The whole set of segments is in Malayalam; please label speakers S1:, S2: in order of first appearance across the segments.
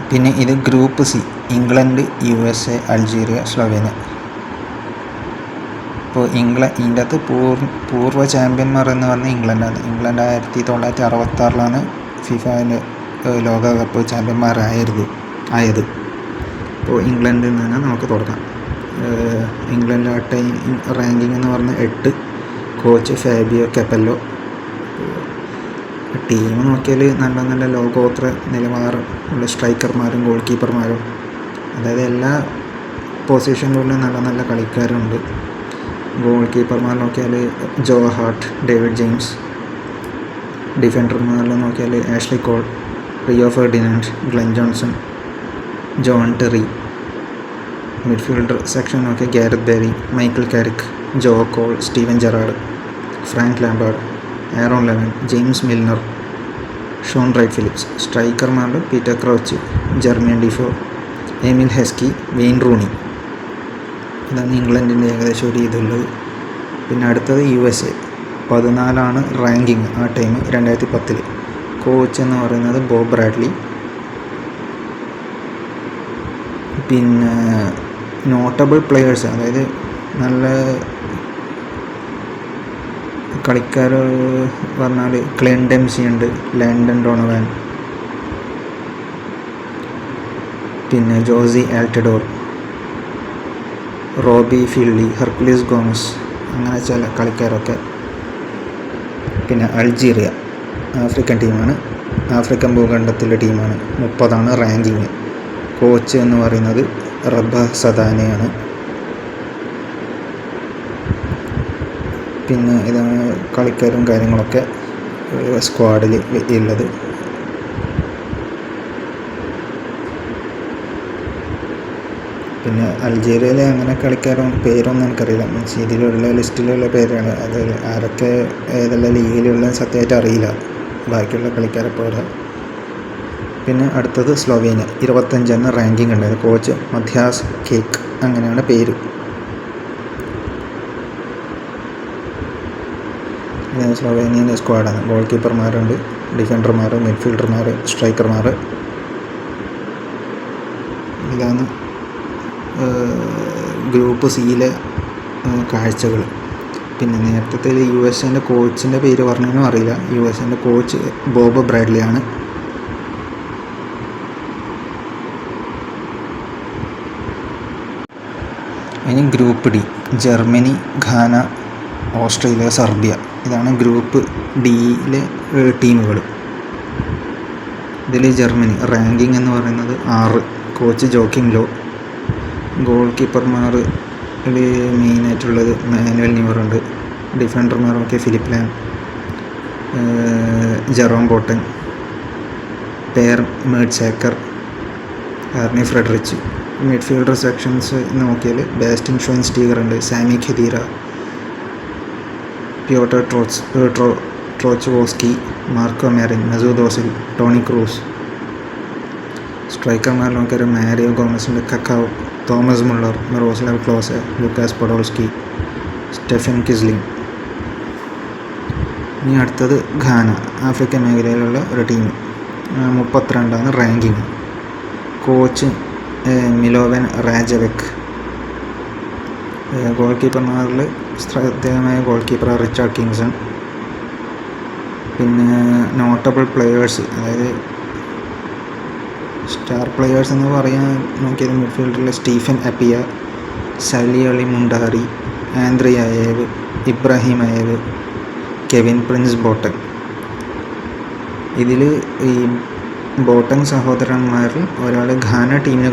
S1: പിന്നെ ഇത് group C, England, USA, Algeria, Slovenia. ഇപ്പോൾ ഇതിൻ്റെ അകത്ത് പൂർവ്വ ചാമ്പ്യന്മാർ എന്ന് പറഞ്ഞാൽ ഇംഗ്ലണ്ടാണ്. ഇംഗ്ലണ്ട് 1966 ഫിഫയിലെ ലോകകപ്പ് ചാമ്പ്യന്മാരായത്. അപ്പോൾ ഇംഗ്ലണ്ടിൽ നിന്ന് നമുക്ക് തുടങ്ങാം. ഇംഗ്ലണ്ട് ടൈം റാങ്കിങ് എന്ന് പറഞ്ഞാൽ 8. Coach Fabio കെപ്പല്ലോ. ടീം നോക്കിയാൽ നല്ല നല്ല ലോകോത്തര നിലവാരം ഉള്ള സ്ട്രൈക്കർമാരും ഗോൾ കീപ്പർമാരും, അതായത് എല്ലാ പൊസിഷനിലുള്ള നല്ല നല്ല കളിക്കാരുണ്ട്. ഗോൾ കീപ്പർമാർ നോക്കിയാൽ ജോ ഹാർട്ട്, ഡേവിഡ് ജെയിംസ്. ഡിഫൻഡർമാരിൽ നോക്കിയാൽ Ashley Cole, Rio Ferdinand, Glen Johnson, John Terry. Midfielder section നോക്കിയാൽ Gareth Barry, Michael Carrick, Joe Cole, Steven Gerrard, Frank Lampard, Aaron Lennon, James Milner, Shaun Wright Phillips. സ്ട്രൈക്കർമാരിൽ Peter Crouch, Jermain Defoe, Emile Heskey, Wayne Rooney. ഇതാണ് ഇംഗ്ലണ്ടിൻ്റെ ഏകദേശം ഒരു ഇതുള്ളത്. പിന്നെ അടുത്തത് USA. 14 റാങ്കിങ് ആ ടൈം 2010. കോച്ച് എന്ന് പറയുന്നത് ബോബ് ബ്രാഡ്ലി. പിന്നെ നോട്ടബിൾ പ്ലെയേഴ്സ്, അതായത് നല്ല കളിക്കാർ പറഞ്ഞാൽ ക്ലെൻ ഡെംസി ഉണ്ട്, ലാൻഡൻ ഡോണോവാൻ, പിന്നെ ജോസി ആൽറ്റഡോർ, റോബി ഫിള്ളി, ഹെർക്കുലിസ് ഗോമസ്, അങ്ങനെ ചില കളിക്കാരൊക്കെ. പിന്നെ അൾജീരിയ ആഫ്രിക്കൻ ടീമാണ്, ആഫ്രിക്കൻ ഭൂഖണ്ഡത്തിലെ ടീമാണ്. 30 റാങ്കിങ്. കോച്ച് എന്ന് പറയുന്നത് റബ്ബ സദാനയാണ്. പിന്നെ ഇതാണ് കളിക്കാരും കാര്യങ്ങളൊക്കെ സ്ക്വാഡിൽ ഉള്ളത്. പിന്നെ അൾജീരിയയിലെ അങ്ങനെ കളിക്കാരും പേരൊന്നും എനിക്കറിയില്ല. മീൻസ് ഇതിലുള്ള ലിസ്റ്റിലുള്ള പേരാണ്. അത് ആരൊക്കെ ഏതെല്ലാം ലീഗിലുള്ള സത്യമായിട്ട് അറിയില്ല, ബാക്കിയുള്ള കളിക്കാരെ പോലെ. പിന്നെ അടുത്തത് സ്ലൊവേനിയ. 25 റാങ്കിങ് ഉണ്ടായത്. കോച്ച് മത്യാസ് കേക്ക്, അങ്ങനെയാണ് പേര്. സ്ലൊവേനിയൻ്റെ സ്ക്വാഡാണ്. ഗോൾ കീപ്പർമാരുണ്ട്, ഡിഫൻഡർമാർ, മിഡ്ഫീൽഡർമാർ, സ്ട്രൈക്കർമാർ. ഇതാണ് ഗ്രൂപ്പ് സിയിലെ കാഴ്ചകൾ. പിന്നെ നേരത്തെ USA കോച്ചിൻ്റെ പേര് പറഞ്ഞൊന്നും അറിയില്ല. USA കോച്ച് ബോബ് ബ്രാഡ്ലിയാണ്. ഇനി group D. Germany, Ghana, Australia, Serbia. ഇതാണ് ഗ്രൂപ്പ് ഡിയിലെ ടീമുകൾ. ഇതിൽ ജർമ്മനി റാങ്കിങ് എന്ന് പറയുന്നത് 6. Coach Joachim Löw. ഗോൾ കീപ്പർമാർ മെയിനായിട്ടുള്ളത് മാനുവൽ ന്യൂറുണ്ട്. ഡിഫൻഡർമാരൊക്കെ Philipp Lahm, Jerome Boateng, Per Mertesacker, Arne Friedrich. Midfielder sections നോക്കിയാൽ ബാസ്റ്റിൻ ഷ്വൈൻസ്റ്റീഗർ ഉണ്ട്, Sami Khedira, Piotr Trochowski, Marko Marin, Mesut Özil, Toni Kroos. സ്ട്രൈക്കർമാർ നോക്കിയാൽ Mario Gomez, Cacau, Thomas Müller, Miroslav Klose, Lukas Podolski, Stefan കിസ്ലിംഗ്. ഇനി അടുത്തത് ഘാന, ആഫ്രിക്കൻ മേഖലയിലുള്ള ഒരു team. 32 ranking. Coach Milovan Rajevac. Goal കീപ്പർമാരിൽ ശ്രദ്ധേയമായ ഗോൾ കീപ്പർ റിച്ചാർഡ് കിങ്സൺ. പിന്നെ നോട്ടബിൾ പ്ലെയേഴ്സ്, അതായത് സ്റ്റാർ പ്ലെയേഴ്സ് എന്ന് പറയാൻ നോക്കിയത് മിഡ്ഫീൽഡറിൽ Stephen Appiah, Sulley Ali Muntari, Andre Ayew, Ibrahim Ayew, Kevin Prince Boateng. ഇതിൽ ഈ ബോട്ടൻ സഹോദരന്മാരിൽ ഒരാൾ ഘാന ടീമിന്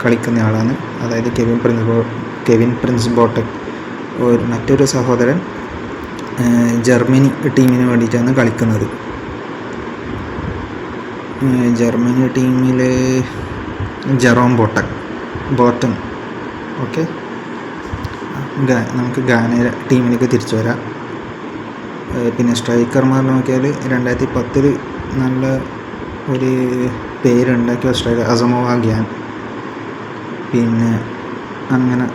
S1: കളിക്കുന്നയാളാണ്, അതായത് കെവിൻ പ്രിൻസ് ബോട്ടൻ. മറ്റൊരു സഹോദരൻ ജർമ്മനി ടീമിന് വേണ്ടിയിട്ടാണ് കളിക്കുന്നത്. ജർമ്മനി ടീമിൽ ജെറോം ബോട്ടൻ. ഓക്കെ, നമുക്ക് ഘാന ടീമിലേക്ക് തിരിച്ചു വരാം. പിന്നെ സ്ട്രൈക്കർമാർ നോക്കിയാൽ 2010 നല്ല ഒരു പേരുണ്ടാക്കിയ സ്ട്രൈക്കർ അസമോവ ഗ്യാൻ. പിന്നെ അങ്ങനെ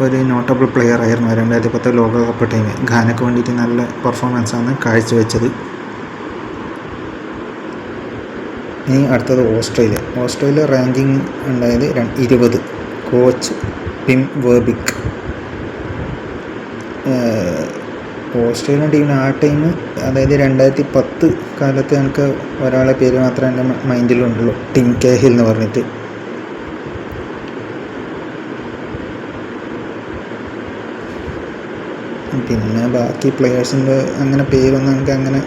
S1: ഒരു നോട്ടബിൾ പ്ലെയർ ആയിരുന്നു 2010 ലോകകപ്പ് ടൈം. ഘാനയ്ക്ക് വേണ്ടിയിട്ട് നല്ല പെർഫോമൻസാണ് കാഴ്ചവെച്ചത്. ഇനി അടുത്തത് ഓസ്ട്രേലിയ റാങ്കിങ് ഉണ്ടായത് 20. Coach Tim വേർബിക്. ഓസ്ട്രേലിയൻ ടീമിന് ആ ടൈം, അതായത് 2010 കാലത്ത് എനിക്ക് ഒരാളെ പേര് മാത്രമേ എൻ്റെ മൈൻഡിലുണ്ടുള്ളൂ, ടിം കേഹിൽ എന്ന് പറഞ്ഞിട്ട്. പിന്നെ ബാക്കി പ്ലെയേഴ്സിൻ്റെ അങ്ങനെ പേരൊന്നും എനിക്ക് അങ്ങനെ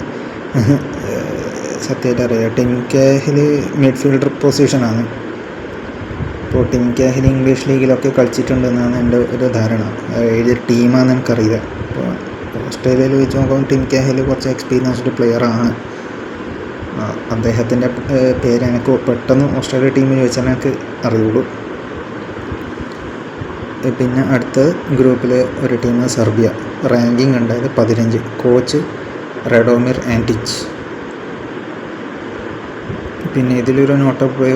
S1: സത്യമായിട്ട് അറിയാം. ടിം കേഹിൽ മിഡ്ഫീൽഡർ പൊസിഷനാണ്. അപ്പോൾ ടിം കേഹിൽ ഇംഗ്ലീഷ് ലീഗിലൊക്കെ കളിച്ചിട്ടുണ്ടെന്നാണ് എൻ്റെ ഒരു ധാരണ. ഏത് ടീമാണെന്ന് എനിക്കറിയില്ല. അപ്പോൾ ഓസ്ട്രേലിയയിൽ വെച്ച് നോക്കുമ്പോൾ ടിം കേഹിൽ കുറച്ച് എക്സ്പീരിയൻസ്ഡ് പ്ലെയറാണ്. അദ്ദേഹത്തിൻ്റെ പേര് എനിക്ക് പെട്ടെന്ന് ഓസ്ട്രേലിയ ടീമിൽ ചോദിച്ചാൽ എനിക്ക് അറിയുള്ളൂ. പിന്നെ അടുത്ത ഗ്രൂപ്പിൽ ഒരു ടീം സെർബിയ. റാങ്കിങ് ഉണ്ടായത് 15. കോച്ച് റെഡോമിർ ആൻറ്റിച്ച്. പിന്നെ ഇതിലൊരു നോട്ടബിൾ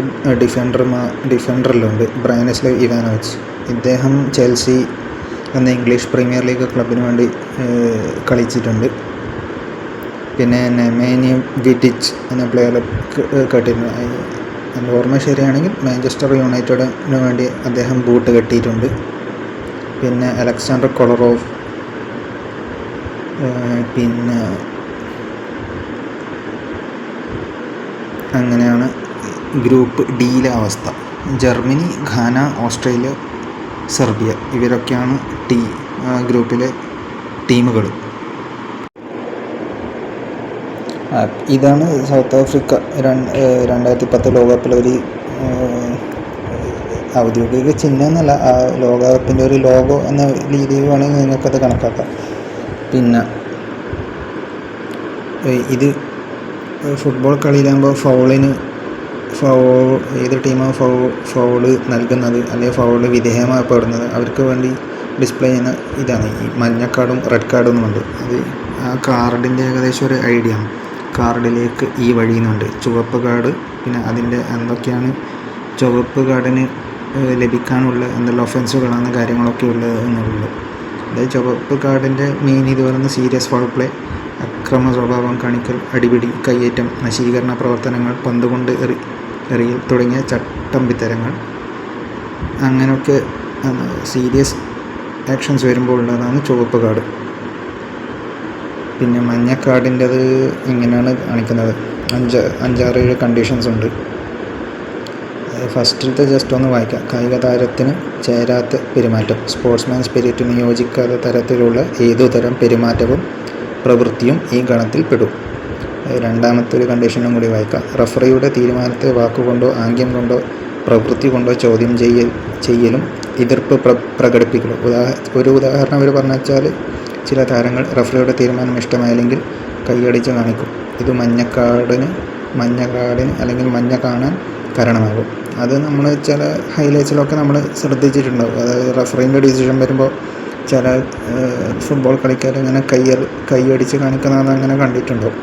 S1: ഡിഫൻഡറിലുണ്ട് ബ്രാനിസ്ലവ് ഇവാനോവിച്ച്. ഇദ്ദേഹം ചെൽസി എന്ന ഇംഗ്ലീഷ് പ്രീമിയർ ലീഗ് ക്ലബിന് വേണ്ടി കളിച്ചിട്ടുണ്ട്. പിന്നെ നെമേനിയ വിഡിച്ച് എന്ന പ്ലെയറെ കേട്ടിരുന്നു. എൻ്റെ ഓർമ്മ ശരിയാണെങ്കിൽ മാഞ്ചസ്റ്റർ യുണൈറ്റഡിന് വേണ്ടി അദ്ദേഹം ബൂട്ട് കെട്ടിയിട്ടുണ്ട്. പിന്നെ അലക്സാണ്ടർ കൊളറോവ്. പിന്നെ അങ്ങനെയാണ് ഗ്രൂപ്പ് ഡിയിലെ അവസ്ഥ. ജർമ്മനി, ഘാന, ഓസ്ട്രേലിയ, സെർബിയ ഇവരൊക്കെയാണ് ഗ്രൂപ്പിലെ ടീമുകൾ. ഇതാണ് സൗത്ത് ആഫ്രിക്ക 2010 ലോകകപ്പിലെ ഒരു ഔദ്യോഗിക ചിഹ്നം എന്നല്ല, ആ ലോകകപ്പിൻ്റെ ഒരു ലോഗോ എന്ന രീതിയിൽ വേണമെങ്കിൽ നിങ്ങൾക്കത് കണക്കാക്കാം. പിന്നെ ഇത് ഫുട്ബോൾ കളിയിലാകുമ്പോൾ ഏത് ടീമാണ് ഫൗള് നൽകുന്നത് അല്ലെങ്കിൽ ഫൗള് വിധേയമാക്കപ്പെടുന്നത് അവർക്ക് വേണ്ടി ഡിസ്പ്ലേ ചെയ്യുന്ന ഇതാണ് ഈ മഞ്ഞ കാർഡും റെഡ് കാർഡും എന്നുണ്ട്. അത് ആ കാർഡിൻ്റെ ഏകദേശം ഒരു ഐഡിയ ആണ്. കാർഡിലേക്ക് ഈ വഴി എന്നുണ്ട്. ചുവപ്പ് കാർഡ്, പിന്നെ അതിൻ്റെ എന്തൊക്കെയാണ് ചുവപ്പ് കാർഡിന് ലഭിക്കാനുള്ള എന്തെല്ലാം ഒഫൻസുകളാണ് കാര്യങ്ങളൊക്കെ ഉള്ളത് എന്നുള്ളത്. അതായത് ചുവപ്പ് കാർഡിൻ്റെ മെയിൻ ഇത് പറയുന്ന സീരിയസ് ഫൗൾ പ്ലേ, അക്രമ സ്വഭാവം കാണിക്കൽ, അടിപിടി, കയ്യേറ്റം, നശീകരണ പ്രവർത്തനങ്ങൾ, പന്തുകൊണ്ട് എറിയൽ തുടങ്ങിയ ചട്ടമ്പിത്തരങ്ങൾ, അങ്ങനെയൊക്കെ സീരിയസ് ആക്ഷൻസ് വരുമ്പോൾ ഉള്ളതാണ് ചുവപ്പ് കാർഡ്. പിന്നെ മഞ്ഞ കാർഡിൻ്റെത് ഇങ്ങനെയാണ് കാണിക്കുന്നത്. 5-6 കണ്ടീഷൻസ് ഉണ്ട്. ഫസ്റ്റിലത്തെ ജസ്റ്റ് ഒന്ന് വായിക്കാം. കായിക താരത്തിന് ചേരാത്ത പെരുമാറ്റം, സ്പോർട്സ്മാൻ സ്പിരിറ്റിന് യോജിക്കാത്ത തരത്തിലുള്ള ഏതുതരം പെരുമാറ്റവും പ്രവൃത്തിയും ഈ ഗണത്തിൽ പെടും. രണ്ടാമത്തെ ഒരു കണ്ടീഷനും കൂടി വായിക്കാം. റഫറിയുടെ തീരുമാനത്തെ വാക്കുകൊണ്ടോ ആംഗ്യം കൊണ്ടോ പ്രവൃത്തി കൊണ്ടോ ചോദ്യം ചെയ്യലും എതിർപ്പ് പ്രകടിപ്പിക്കലും. ഒരു ഉദാഹരണം അവർ പറഞ്ഞു വെച്ചാൽ, ചില താരങ്ങൾ റഫറിയുടെ തീരുമാനം ഇഷ്ടമായില്ലെങ്കിൽ കൈയടിച്ച് കാണിക്കും. ഇത് മഞ്ഞ കാർഡിന് അല്ലെങ്കിൽ മഞ്ഞ കാണാൻ കാരണമാകും. അത് നമ്മൾ ചില ഹൈലൈറ്റ്സിലൊക്കെ നമ്മൾ ശ്രദ്ധിച്ചിട്ടുണ്ടാവും. അതായത് റഫറിൻ്റെ ഡിസിഷൻ വരുമ്പോൾ ചില ഫുട്ബോൾ കളിക്കാർ ഇങ്ങനെ കൈയടിച്ച് കാണിക്കുന്നതെന്ന് അങ്ങനെ കണ്ടിട്ടുണ്ടാവും.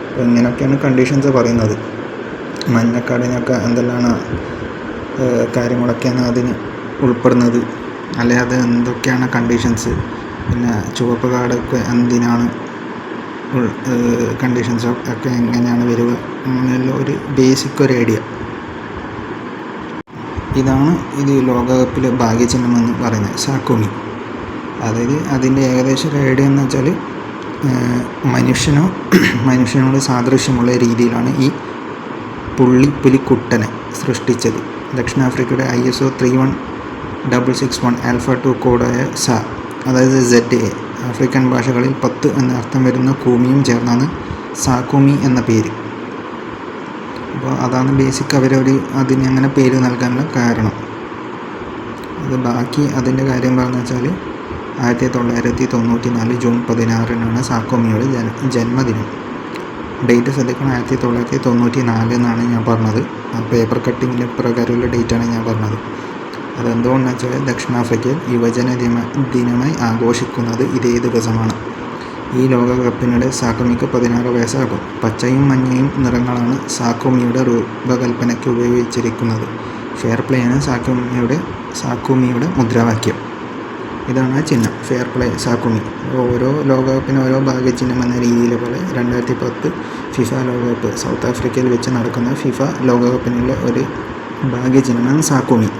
S1: അപ്പോൾ ഇങ്ങനെയൊക്കെയാണ് കണ്ടീഷൻസ് പറയുന്നത്. മഞ്ഞക്കാർഡിനൊക്കെ എന്തെല്ലാം കാര്യങ്ങളൊക്കെയാണ് അതിന് ഉൾപ്പെടുന്നത്, അല്ലെ അത് എന്തൊക്കെയാണ് കണ്ടീഷൻസ്, പിന്നെ ചുവപ്പ് കാർഡൊക്കെ എന്തിനാണ് കണ്ടീഷൻസ് ഒക്കെ എങ്ങനെയാണ് വരിക, അങ്ങനെയുള്ള ഒരു ബേസിക് ഒരു ഐഡിയ. ഇതാണ് ഇത് ലോകകപ്പിലെ ഭാഗ്യചിഹ്നമെന്ന് പറയുന്നത്, സാക്കോമി. അതായത് അതിൻ്റെ ഏകദേശം ഒരു ഐഡിയ എന്ന് വെച്ചാൽ, മനുഷ്യനോട് സാദൃശ്യമുള്ള രീതിയിലാണ് ഈ പുലിക്കുട്ടനെ സൃഷ്ടിച്ചത്. ദക്ഷിണാഫ്രിക്കയുടെ ISO 31661 ആൽഫ 2 കോഡായ അതായത് ZA, ആഫ്രിക്കൻ ഭാഷകളിൽ 10 എന്ന അർത്ഥം വരുന്ന കൂമിയും ചേർന്നാണ് സാക്കോമി എന്ന പേര്. അപ്പോൾ അതാണ് ബേസിക് അതിന് അങ്ങനെ പേര് നൽകാനുള്ള കാരണം. അത് ബാക്കി അതിൻ്റെ കാര്യം പറഞ്ഞു വെച്ചാൽ, 1994 ജൂൺ 16 സാക്കോമിയുടെ ജന്മദിനം. ഡേറ്റ് ശ്രദ്ധിക്കണം, 1994 എന്നാണ് ഞാൻ പറഞ്ഞത്. ആ പേപ്പർ കട്ടിങ്ങിൻ്റെ പ്രകാരമുള്ള ഡേറ്റാണ് ഞാൻ പറഞ്ഞത്. അതെന്തുകൊണ്ടെന്ന് വെച്ചാൽ, ദക്ഷിണാഫ്രിക്കയിൽ യുവജന ദിനമായി ആഘോഷിക്കുന്നത് ഇതേ ദിവസമാണ്. ഈ ലോകകപ്പിനിടെ സാക്കോമിക്ക് 16 വയസ്സാകും. പച്ചയും മഞ്ഞയും നിറങ്ങളാണ് സാക്കോമിയുടെ രൂപകൽപ്പനയ്ക്ക് ഉപയോഗിച്ചിരിക്കുന്നത്. ഫെയർ പ്ലേ ആണ് സാക്കോമിയുടെ മുദ്രാവാക്യം. ഇതാണ് ആ ചിഹ്നം, ഫെയർ പ്ലേ സാക്കുമി. ഓരോ ലോകകപ്പിന് ഓരോ ഭാഗ്യചിഹ്നം എന്ന രീതിയിലെ പോലെ 2010 ഫിഫ ലോകകപ്പ് സൗത്ത് ആഫ്രിക്കയിൽ വെച്ച് നടക്കുന്ന ഫിഫ ലോകകപ്പിനുള്ള ഒരു ഭാഗ്യചിഹ്നമാണ് സാക്കുമി.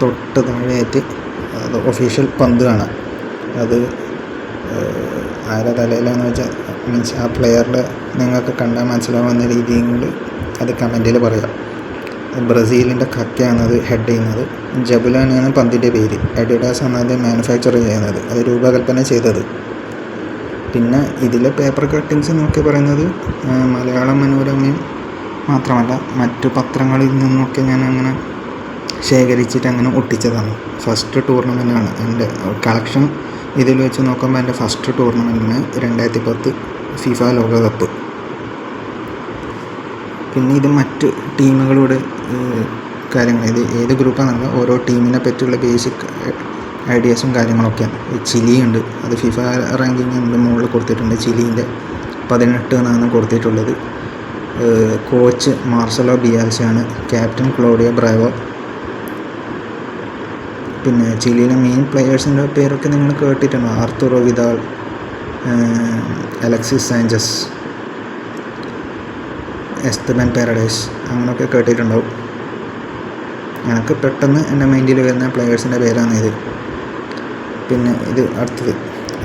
S1: തൊട്ട് താഴെയായിട്ട് അത് ഒഫീഷ്യൽ പന്ത് കാണാം. അത് ആരുടെ തലയിലാണെന്ന് വെച്ചാൽ മീൻസ് ആ പ്ലെയറുടെ നിങ്ങൾക്ക് കണ്ടാൽ മനസ്സിലാവുന്ന രീതിയിൽ കൊണ്ട് അത് കമൻറ്റിൽ പറയാം. ബ്രസീലിൻ്റെ കക്കയാണ് അത് ഹെഡ് ചെയ്യുന്നത്. ജബുലാനിയാണ് പന്തിൻ്റെ പേര്. അഡിഡാസ് ആണ് അത് മാനുഫാക്ചർ ചെയ്യുന്നത്, അത് രൂപകൽപ്പന ചെയ്തത്. പിന്നെ ഇതിലെ പേപ്പർ കട്ടിങ്സ് എന്നൊക്കെ പറയുന്നത് മലയാളം മനോരമയും മാത്രമല്ല മറ്റു പത്രങ്ങളിൽ നിന്നൊക്കെ ഞാൻ അങ്ങനെ ശേഖരിച്ചിട്ട് അങ്ങനെ ഒട്ടിച്ചതാണ്. ഫസ്റ്റ് ടൂർണമെൻറ്റാണ് എൻ്റെ കളക്ഷൻ. ഇതിൽ വെച്ച് നോക്കുമ്പോൾ എൻ്റെ ഫസ്റ്റ് ടൂർണമെൻറ്റിന് 2010 ഫിഫ ലോകകപ്പ്. പിന്നെ ഇത് മറ്റ് ടീമുകളുടെ കാര്യങ്ങൾ, ഇത് ഏത് ഗ്രൂപ്പാണെന്നല്ല ഓരോ ടീമിനെ പറ്റിയുള്ള ബേസിക് ഐഡിയാസും കാര്യങ്ങളൊക്കെയാണ്. ചിലിയുണ്ട്, അത് ഫിഫ റാങ്കിങ്ങിൻ്റെ മുകളിൽ കൊടുത്തിട്ടുണ്ട്. ചിലീൻ്റെ 18 എന്നാണ് കൊടുത്തിട്ടുള്ളത്. കോച്ച് മാർസലോ ബിയാൽസയാണ്, ക്യാപ്റ്റൻ ക്ലോഡിയോ ബ്രാവോ. പിന്നെ ചിലിയിലെ മെയിൻ പ്ലെയേഴ്സിൻ്റെ പേരൊക്കെ നിങ്ങൾ കേട്ടിട്ടുണ്ടോ? Arturo Vidal, Alexis Sanchez, Esteban Paredes, അങ്ങനെയൊക്കെ കേട്ടിട്ടുണ്ടാവും. എനിക്ക് പെട്ടെന്ന് എൻ്റെ മൈൻഡിൽ വരുന്ന പ്ലെയേഴ്സിൻ്റെ പേരാണ് ഇത്. പിന്നെ ഇത് അടുത്തത്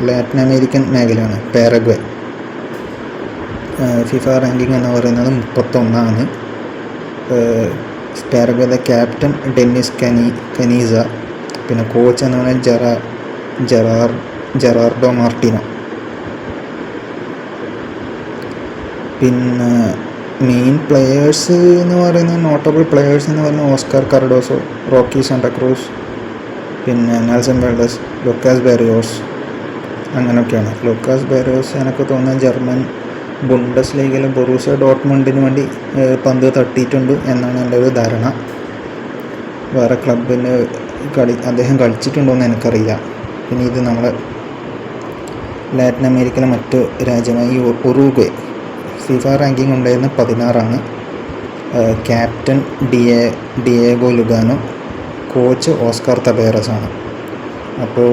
S1: ലാറ്റിൻ അമേരിക്കൻ മേഖലയാണ്, പാരഗ്വേ. ഫിഫ റാങ്കിങ് എന്ന് പറയുന്നത് 31ആണ്. പാരഗ്വേയുടെ ക്യാപ്റ്റൻ ഡെന്നിസ് കനീസ. പിന്നെ കോച്ച് എന്ന് പറഞ്ഞാൽ ജെറാർഡോ മാർട്ടിനോ. പിന്നെ മെയിൻ പ്ലെയേഴ്സ് എന്ന് പറയുന്നത് നോട്ടബിൾ പ്ലെയേഴ്സ് എന്ന് പറഞ്ഞാൽ ഓസ്കാർ കാർഡോസോ, റോക്കി സാന്റാക്രൂസ്, പിന്നെ നെൽസൺ വെൽഡസ്, ലൂക്കാസ് ബാരിയോസ്, അങ്ങനെയൊക്കെയാണ്. ലൂക്കാസ് ബാരിയോസ് എനിക്ക് തോന്നുന്നത് ജർമ്മൻ ബുണ്ടസ് ലീഗിലെ ബൊറൂസിയ ഡോർട്ട്മുണ്ടിന് വേണ്ടി പന്ത് തട്ടിയിട്ടുണ്ട് എന്നാണ് എൻ്റെ ഒരു ധാരണ. വേറെ ക്ലബിന് അദ്ദേഹം കളിച്ചിട്ടുണ്ടോ എന്ന് എനിക്കറിയില്ല. പിന്നെ ഇത് നമ്മുടെ ലാറ്റിൻ അമേരിക്കയിലെ മറ്റ് രാജ്യമായി ഉറുഗ്വേ. ഫിഫ റാങ്കിങ് ഉണ്ടായിരുന്ന 16ആണ്. Captain Diego Lugano, coach Oscar Tabarez ആണ്. അപ്പോൾ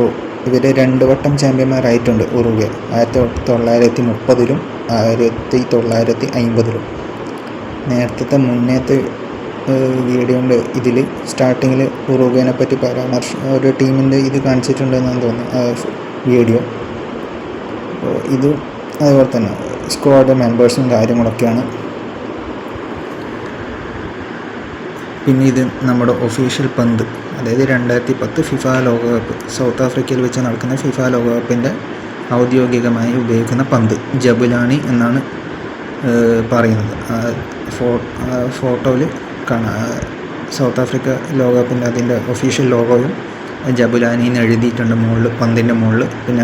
S1: ഇവർ 2 വട്ടം ചാമ്പ്യന്മാരായിട്ടുണ്ട് ഉറുഗ്വേ, 1930-ലും 1950-ലും. മുന്നേത്തെ വീഡിയോൻ്റെ ഇതിൽ സ്റ്റാർട്ടിങ്ങിൽ ഉറുഗ്വേനെ പറ്റി ഒരു ടീമിൻ്റെ ഇത് കാണിച്ചിട്ടുണ്ടെന്നാണ് തോന്നുന്നു വീഡിയോ. അപ്പോൾ ഇത് അതുപോലെ തന്നെ സ്ക്വാഡ് മെമ്പേഴ്സും കാര്യങ്ങളൊക്കെയാണ്. പിന്നെ ഇത് നമ്മുടെ ഒഫീഷ്യൽ പന്ത്, അതായത് 2010 ഫിഫ ലോകകപ്പ് സൗത്ത് ആഫ്രിക്കയിൽ വെച്ച് നടക്കുന്ന ഫിഫ ലോകകപ്പിൻ്റെ ഔദ്യോഗികമായി ഉപയോഗിക്കുന്ന പന്ത് ജബുലാനി എന്നാണ് പറയുന്നത്. ഫോട്ടോയിൽ കാണാം സൗത്ത് ആഫ്രിക്ക ലോകകപ്പിൻ്റെ അതിൻ്റെ ഒഫീഷ്യൽ ലോഗോയും ജബുലാനി എന്ന് എഴുതിയിട്ടുണ്ട് മുകളിൽ, പന്തിൻ്റെ മുകളിൽ. പിന്നെ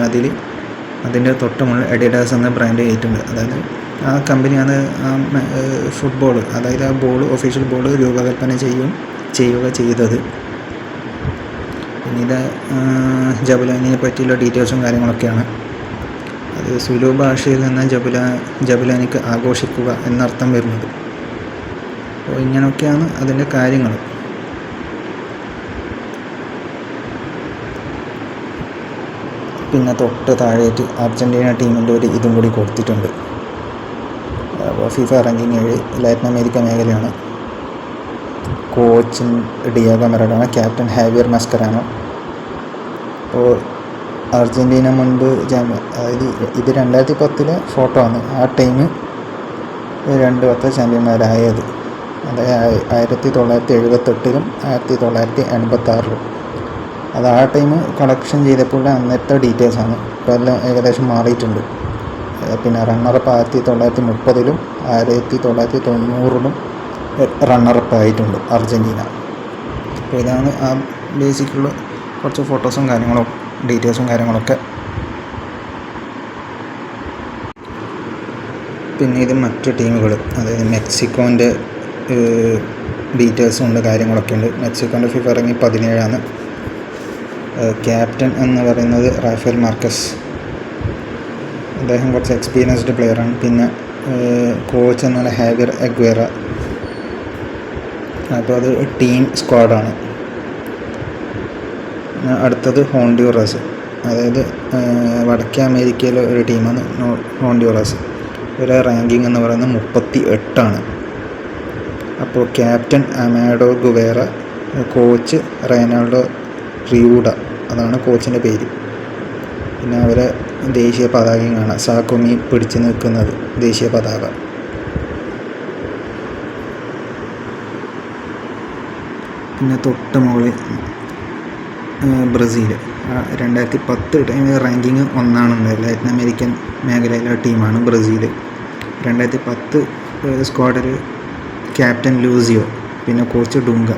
S1: അതിൻ്റെ തൊട്ട് മുകളിൽ അഡിഡാസ് എന്ന ബ്രാൻഡ് ചെയ്തിട്ടുണ്ട്. അതായത് ആ കമ്പനിയാണ് ആ ഫുട്ബോൾ, അതായത് ആ ബോൾ, ഒഫീഷ്യൽ ബോൾ രൂപകൽപ്പന ചെയ്യുക ചെയ്തത്. പിന്നെ ഇത് ജബുലാനിയെ പറ്റിയുള്ള ഡീറ്റെയിൽസും കാര്യങ്ങളൊക്കെയാണ്. അത് സുലു ഭാഷയിൽ നിന്ന് ജബുലാനിക്ക് ആഘോഷിക്കുക എന്നർത്ഥം വരുന്നത്. അപ്പോൾ ഇങ്ങനെയൊക്കെയാണ് അതിൻ്റെ കാര്യങ്ങൾ. പിന്നെ തൊട്ട് താഴേറ്റ് അർജൻറ്റീന ടീമിൻ്റെ ഒരു ഇതും കൂടി കൊടുത്തിട്ടുണ്ട്. അപ്പോൾ ഫിഫ റാങ്കിങ് 7 ലാറ്റിൻ അമേരിക്ക മേഖലയാണ്. Coach Diego Maradona, captain Javier Mascherano. അപ്പോൾ അർജൻറ്റീന മുൻപ് അതായത് ഇത് 2010 ഫോട്ടോ ആണ്. ആ ടൈം 2 വട്ടം ചാമ്പ്യന്മാരായത്, അതായത് 1978-ലും 1986-ലും. അത് ആ ടൈം കളക്ഷൻ ചെയ്തപ്പോൾ അന്നത്തെ ഡീറ്റെയിൽസാണ്. ഇപ്പോൾ എല്ലാം ഏകദേശം മാറിയിട്ടുണ്ട്. പിന്നെ റണ്ണറപ്പ് 1930-ലും 1990-ലും റണ്ണറപ്പ് ആയിട്ടുണ്ട് അർജൻറ്റീന. അപ്പോൾ ഇതാണ് ആ ബേസിക്കുള്ള കുറച്ച് ഫോട്ടോസും കാര്യങ്ങളും ഡീറ്റെയിൽസും കാര്യങ്ങളൊക്കെ. പിന്നെ ഇത് മറ്റു ടീമുകൾ, അതായത് മെക്സിക്കോൻ്റെ ഡീറ്റെയിൽസും ഉണ്ട്, കാര്യങ്ങളൊക്കെ ഉണ്ട്. മെക്സിക്കോൻ്റെ ഫിഫ റാങ്കിങ് 17ആണ്. ക്യാപ്റ്റൻ എന്ന് പറയുന്നത് റാഫേൽ മാർക്കസ്, അദ്ദേഹം കുറച്ച് എക്സ്പീരിയൻസ്ഡ് പ്ലെയറാണ്. പിന്നെ കോച്ച് എന്ന് പറഞ്ഞാൽ ഹാവിയർ അഗ്വേറ. അപ്പോൾ അത് ടീം സ്ക്വാഡാണ്. അടുത്തത് ഹോണ്ടിയൂറസ്, അതായത് വടക്കേ അമേരിക്കയിലെ ഒരു ടീമാണ് ഹോണ്ടിയൂറസ്. ഇവരെ റാങ്കിങ് എന്ന് പറയുന്നത് 38. അപ്പോൾ ക്യാപ്റ്റൻ അമാഡോ ഗുവേറ, കോച്ച് റെയ്നാൾഡോ റിയൂഡ, അതാണ് കോച്ചിൻ്റെ പേര്. പിന്നെ അവരെ ദേശീയ പതാകയും കാണാം, സാക്കുമി പിടിച്ചു നിൽക്കുന്നത് ദേശീയ പതാക. പിന്നെ തൊട്ട് മുകളിൽ ബ്രസീൽ 2010 ടൈമിൽ റാങ്കിങ് 1 ലാറ്റിൻ അമേരിക്കൻ മേഖലയിലെ ടീമാണ് ബ്രസീൽ. 2010 സ്ക്വാഡിൽ ക്യാപ്റ്റൻ ലൂസിയോ, പിന്നെ കോച്ച് ഡുങ്ക.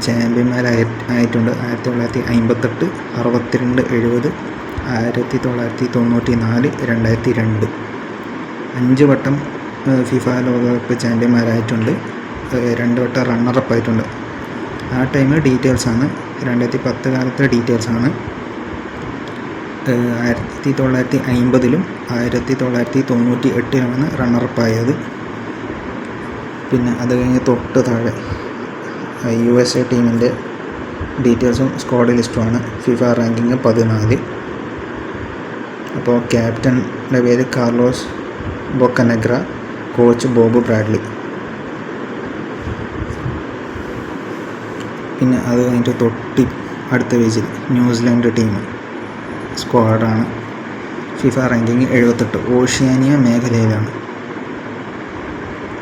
S1: ചാമ്പ്യന്മാരായിട്ടുണ്ട് 1958, 62, 70, 1994, 2002. 5 വട്ടം ഫിഫ ലോകകപ്പ് ചാമ്പ്യന്മാരായിട്ടുണ്ട്, 2 വട്ടം റണ്ണറപ്പ് ആയിട്ടുണ്ട്. ആ ടൈം ഡീറ്റെയിൽസാണ്, 2010 കാലത്തെ ഡീറ്റെയിൽസാണ്. 1950-ലും 1998-ലുമാണ് റണ്ണറപ്പായത്. പിന്നെ അത് കഴിഞ്ഞ് തൊട്ട് താഴെ USA ടീമിൻ്റെ ഡീറ്റെയിൽസും സ്ക്വാഡ് ലിസ്റ്റുമാണ്. FIFA ranking 14. അപ്പോൾ ക്യാപ്റ്റൻ്റെ പേര് Carlos Bocanegra, coach Bob Bradley. പിന്നെ അത് കഴിഞ്ഞിട്ട് തൊട്ടി അടുത്ത പേജിൽ ന്യൂസിലാൻഡ് ടീം സ്ക്വാഡാണ്. ഫിഫ റാങ്കിങ് 78, ഓഷ്യാനിയ മേഖലയിലാണ്.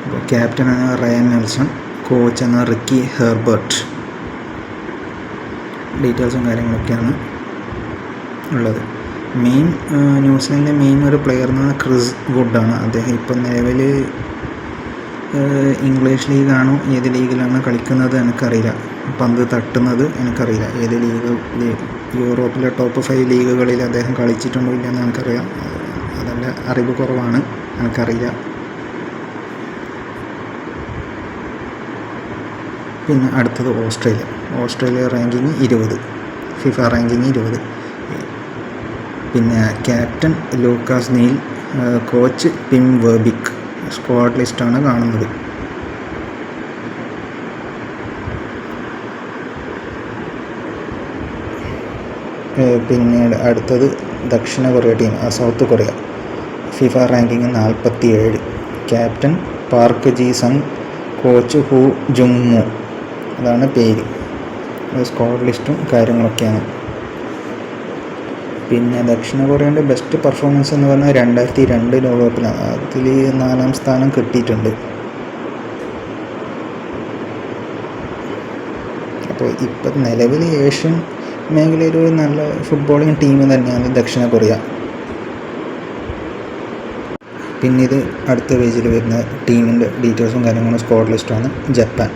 S1: അപ്പോൾ ക്യാപ്റ്റൻ എന്ന റയൻ നെൽസൺ, കോച്ച് എന്ന റിക്കി ഹെർബർട്ട്. ഡീറ്റെയിൽസും കാര്യങ്ങളൊക്കെയാണ് ഉള്ളത്. ന്യൂസിലാൻഡിലെ മെയിൻ ഒരു പ്ലെയർ എന്ന് പറഞ്ഞാൽ ക്രിസ് വുഡാണ്. അദ്ദേഹം ഇപ്പം നിലവിൽ ഇംഗ്ലീഷ് ലീഗാണോ ഏത് ലീഗിലാണ് കളിക്കുന്നത് എനിക്കറിയില്ല, പന്ത് തട്ടുന്നത് എനിക്കറിയില്ല. ഏത് യൂറോപ്പിലെ ടോപ്പ് 5 ലീഗുകളിൽ അദ്ദേഹം കളിച്ചിട്ടുണ്ടോ ഇല്ലെന്ന് എനിക്കറിയാം, അതല്ല അറിവ് കുറവാണ്, എനിക്കറിയില്ല. പിന്നെ അടുത്തത് ഓസ്ട്രേലിയ റാങ്കിങ് 20, ഫിഫ റാങ്കിങ് 20. പിന്നെ captain Lucas Neill, coach Pim Verbeek. Squad ലിസ്റ്റാണ് കാണുന്നത്. പിന്നീട് അടുത്തത് ദക്ഷിണ Korea team, South Korea. FIFA ranking 47. Captain Park Ji Sung, coach Huh Jungmoo, അതാണ് പേര്. സ്ക്വാഡ് ലിസ്റ്റും കാര്യങ്ങളൊക്കെയാണ്. പിന്നെ ദക്ഷിണ കൊറിയയുടെ ബെസ്റ്റ് പെർഫോമൻസ് എന്ന് പറഞ്ഞാൽ 2002 ലോകകപ്പിലാണ്. അതിൽ 4ാം സ്ഥാനം കിട്ടിയിട്ടുണ്ട്. അപ്പോൾ ഇപ്പം നിലവിൽ ഏഷ്യൻ മേഖലയിൽ ഒരു നല്ല ഫുട്ബോളിങ് ടീം തന്നെയാണ് ദക്ഷിണ കൊറിയ. പിന്നെ ഇത് അടുത്ത പേജിൽ വരുന്ന ടീമിൻ്റെ ഡീറ്റെയിൽസും കാര്യങ്ങളും സ്ക്വാഡ് ലിസ്റ്റുമാണ്. Japan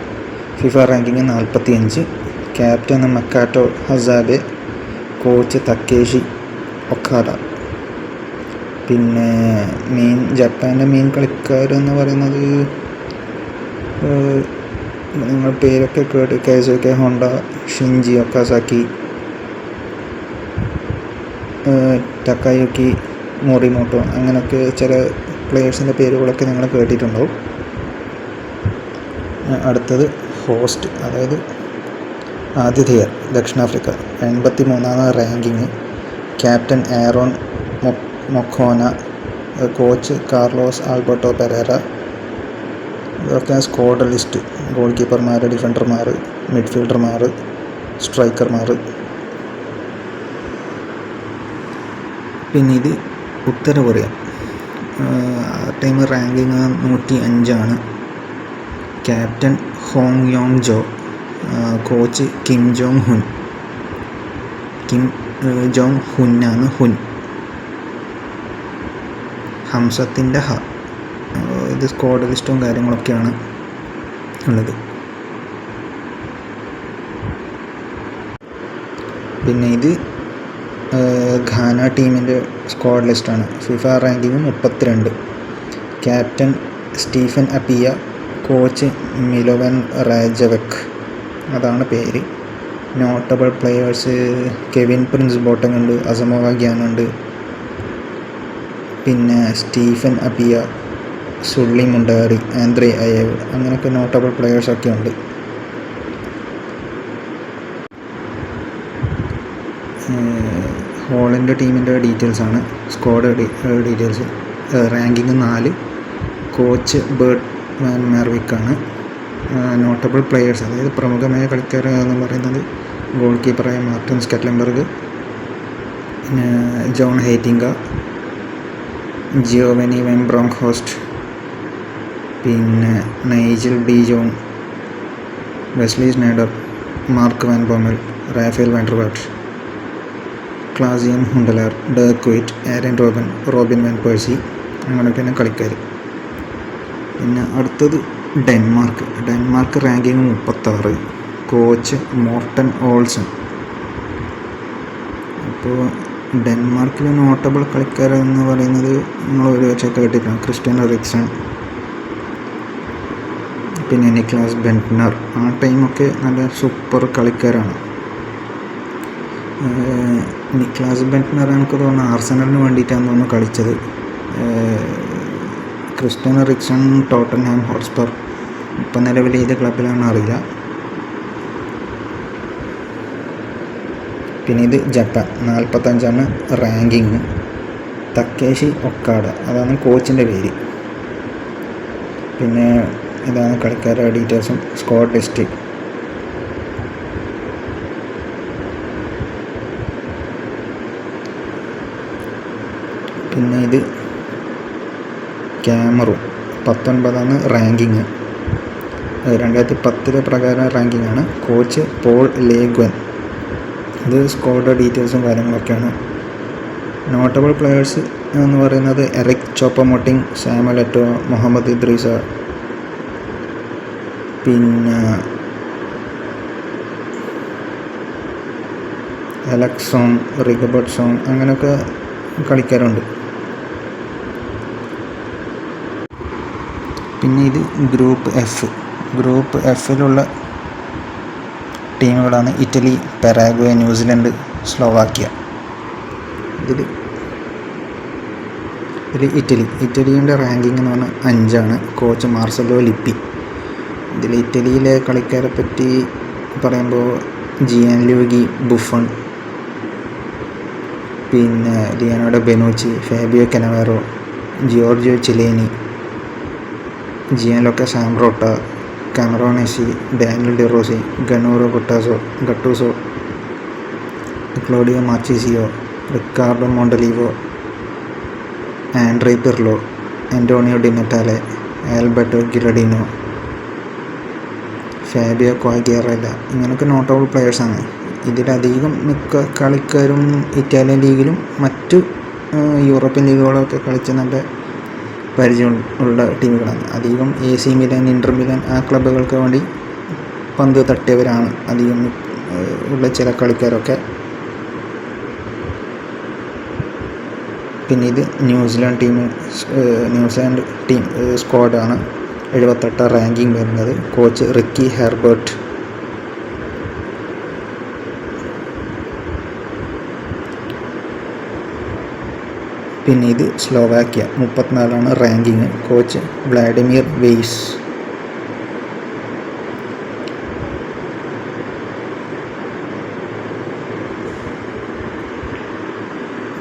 S1: FIFA ranking 45. Captain Makoto Hasebe, coach Takeshi Okada. പിന്നെ ജപ്പാൻ്റെ മെയിൻ കളിക്കാരെന്ന് പറയുന്നത് നിങ്ങൾ പേരൊക്കെ കേട്ട്, കെയ്സുകെ ഹോണ്ട, ഷിൻജി ഒക്കാസാക്കി, ടക്കായുക്കി മോറിമോട്ടോ, അങ്ങനെയൊക്കെ ചില പ്ലെയേഴ്സിൻ്റെ പേരുകളൊക്കെ നിങ്ങൾ കേട്ടിട്ടുണ്ടാവും. അടുത്തത് ഹോസ്റ്റ്, അതായത് ആതിഥേയർ ദക്ഷിണാഫ്രിക്ക. 83ാം ranking. Captain Aaron Mokoena, coach Carlos Alberto Parreira. ഇതൊക്കെ സ്ക്വാഡ് ലിസ്റ്റ്. ഗോൾ കീപ്പർമാർ, ഡിഫൻഡർമാർ, മിഡ്ഫീൽഡർമാർ, സ്ട്രൈക്കർമാർ. പിന്നെ ഇത് ഉത്തര Korea. Time ranking 105. Captain Hong Yong Jo, coach Kim Jong ഹുന്നാണ്. ഹംസത്തിൻ്റെ ഇത് സ്ക്വാഡ് ലിസ്റ്റും കാര്യങ്ങളൊക്കെയാണ് ഉള്ളത്. പിന്നെ ഇത് ഘാന ടീമിൻ്റെ സ്ക്വാഡ് ലിസ്റ്റാണ്. FIFA ranking 32. Captain Stephen Appiah, coach Milovan Rajevac, അതാണ് പേര്. Notable players Kevin Prince Boateng ഉണ്ട്, അസമോവ ഗ്യാൻ ഉണ്ട്, പിന്നെ സ്റ്റീഫൻ അപ്പിയ, സുള്ളി മുണ്ടാരി, ആന്ദ്രേ അയേവ്, അങ്ങനെയൊക്കെ നോട്ടബിൾ പ്ലെയേഴ്സൊക്കെ ഉണ്ട്. ഹോളണ്ട് ടീമിൻ്റെ ഡീറ്റെയിൽസാണ്. Squad details. Ranking 4. Coach Bert van മെർവിക്കാണ്. നോട്ടബിൾ പ്ലെയേഴ്സ്, അതായത് പ്രമുഖമായ കളിക്കാർ എന്ന് പറയുന്നത് ഗോൾ കീപ്പറായ മാർട്ടിൻ സ്കറ്റ്ലൻബർഗ്, പിന്നെ John Heitinga, Giovanni van Bronckhorst, പിന്നെ Nigel de Jong, Wesley Sneijder, Mark van Bommel, Rafael van der Vaart, Klaas Jan Huntelaar, Dirk Kuyt, Arjen Robben van Persie, അങ്ങനെയൊക്കെയാണ് കളിക്കാർ. പിന്നെ അടുത്തത് Denmark ranking 36. Coach Morten Olsen. അപ്പോൾ ഡെൻമാർക്കിലെ നോട്ടബിൾ കളിക്കാരെന്ന് പറയുന്നത് നിങ്ങൾ ഒരു വെച്ചൊക്കെ കേട്ടിട്ടാണ്. ക്രിസ്റ്റ്യൻ എറിക്സൺ, പിന്നെ നിക്ലാസ് ബെന്റ്നർ. ആ ടൈമൊക്കെ നല്ല സൂപ്പർ കളിക്കാരാണ്. നിക്ലാസ് ബെന്റ്നർ എനിക്ക് തോന്നുന്നു ആർസനലിന് വേണ്ടിയിട്ടാണ് തോന്നുന്നു കളിച്ചത്. Christian Ericsson Tottenham Hotspur. ഇപ്പം നിലവിൽ ഏത് ക്ലബിലാണെന്ന് അറിയില്ല. പിന്നെ ഇത് ജപ്പാൻ 45 റാങ്കിങ്. തക്കേഷി ഒക്കാഡ, അതാണ് കോച്ചിൻ്റെ പേര്. പിന്നെ ഇതാണ് കളിക്കാരുടെ ഡീറ്റെയിൽസും സ്ക്വാഡ് ലിസ്റ്റ്. പിന്നെ ഇത് ക്യാമറൂൺ 19 റാങ്കിങ്. 2010 പ്രകാരം റാങ്കിങ് ആണ്. Coach Paul Le Guen. ഇത് സ്ക്വാഡ് ഡീറ്റെയിൽസും കാര്യങ്ങളൊക്കെയാണ്. നോട്ടബിൾ പ്ലെയേഴ്സ് എന്ന് പറയുന്നത് Eric Choupo Moting, Samuel Eto'o, Mohammed Idrissou, പിന്നെ അലക്സോൺ, റിഗബർട്ട്സോൺ, അങ്ങനെയൊക്കെ കളിക്കാരുണ്ട്. പിന്നെ ഇത് ഗ്രൂപ്പ് എഫിലുള്ള ടീമുകളാണ് ഇറ്റലി, പരാഗ്വേ, ന്യൂസിലൻഡ്, സ്ലോവാക്യ. ഇതിൽ ഇറ്റലിയുടെ റാങ്കിങ് എന്ന് പറഞ്ഞാൽ 5. Coach Marcello Lippi. ഇതിൽ ഇറ്റലിയിലെ കളിക്കാരെ പറ്റി പറയുമ്പോൾ ജിയാൻ ലൂഗി ബുഫൺ, പിന്നെ Leonardo Bonucci, Fabio Cannavaro, Giorgio Chiellini, Gianluca Zambrotta, Camoranesi, Daniele De Rossi, Gennaro Gattuso, Claudio Marchisio, Riccardo Montolivo, Andrea Pirlo, Antonio Di Natale, Alberto Gilardino, Fabio Quagliarella. ഇങ്ങനെയൊക്കെ നോട്ടബിൾ പ്ലെയേഴ്സാണ്. ഇതിലധികം മിക്ക കളിക്കാരും ഇറ്റാലിയൻ ലീഗിലും മറ്റു യൂറോപ്യൻ ലീഗുകളൊക്കെ കളിച്ച നല്ല പരിചയം ഉള്ള ടീമുകളാണ്. അധികം AC മിലാൻ, ഇൻ്റർ മിലാൻ ആ ക്ലബ്ബുകൾക്ക് വേണ്ടി പന്ത് തട്ടിയവരാണ് അധികം ഉള്ള ചില കളിക്കാരൊക്കെ. പിന്നെ ഇത് ന്യൂസിലാൻഡ് ടീം സ്ക്വാഡാണ്. 78 റാങ്കിങ് വരുന്നത്. Coach Ricki Herbert. പിന്നെ ഇത് Slovakia 34 ranking. Coach Vladimir Weiss.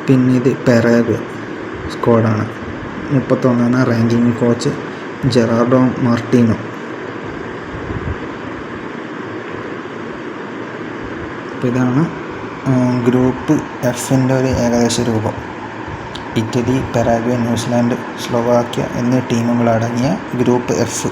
S1: പിന്നെ ഇത് പരാഗ്വേ സ്ക്വാഡാണ്. 31 റാങ്കിങ്. Coach Gerardo Martino. അപ്പോൾ ഇതാണ് ഗ്രൂപ്പ് എഫിൻ്റെ ഒരു ഏകദേശ രൂപം. ഇറ്റലി, പരാഗ്വേ, ന്യൂസിലാൻഡ്, സ്ലോവാക്യ എന്നീ ടീമുകളടങ്ങിയ ഗ്രൂപ്പ് എഫ്.